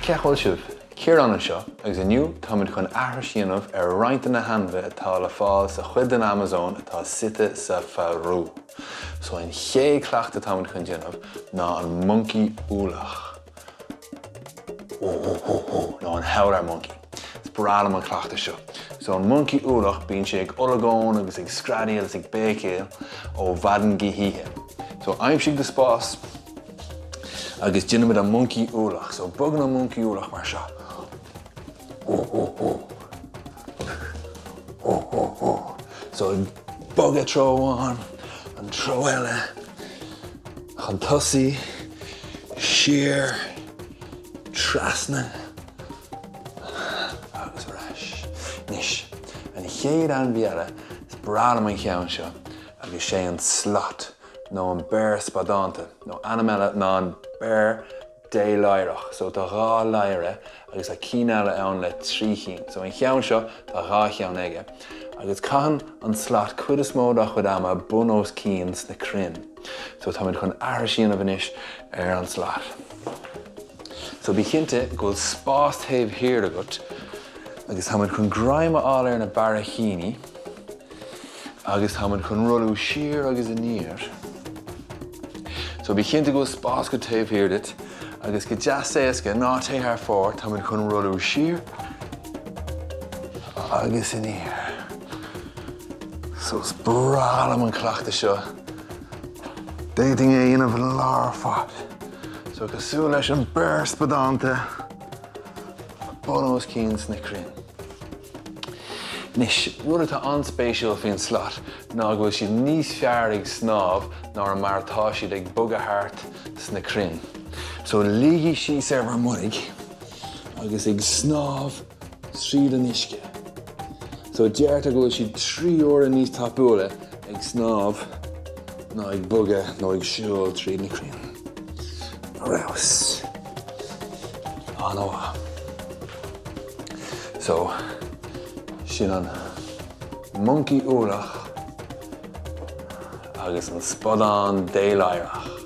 Cechol sibh, Ciarán an seo, agus aniu táid chun athras dhéanamh roinnt na hanbheith atá le fáil sa chuid an Amazon atá site sa Fhearghusa. So an ché cleachta táid chun déanamh ná an monkey úlach. Ná an howler monkey. It's brala an cleachta seo. So an monkey úlach bíonn sé ag olagón agus ag scradaí agus ag bécéil ó bhadan githíthe. So aimsigh de spás agus déanamh an monkey úlach. So bogan an monkey úlach mar seo. So bog it tróháin, an tró eile, chun tosaí, siar, trasna, agus reis. Nis, an chéad an bheala is brala an cheann seo, agus sé an slot, nó an bear spadanta, nó animeile ná an bear déileirech. So tá rá leire agus a cíneile ann le trí chin. So an cheann seo tá rá cheann aige. Agus caitheann an slot cuid is mód a chud ama bunós cíns na crin. So táid chun athras dhéanamh inis an slot. So bhícinnte go spás taobh hir agat, agus táid chun graime áil na bara chéine, agus táid chun rollú siar agus a níor. So bhícinnte go spás go taobh hir dit, agus go deas éasca ná taobh ar fór, táid chun rollú siar agus a níor. So it's brala an cleachta seo. Dating dhéanamh an lár fad. So cosú leis an bear spadanta, bunós cíns na crin. Nis, rud atá anspéisiúil faoin slot ná go bhfuil siad níos fearr ag snáb ná an mar atá siad ag bug a thart sna crin. So lígí síos ar mar muig agus ag snáb tríd an isce. So dearta go bhfuil siad 3 óra níos tapúla ag snáb ná ag buga nó ag siúil tríd na crin. Raus. Nó. So, sin an monkey úlach agus an spadán déileirech.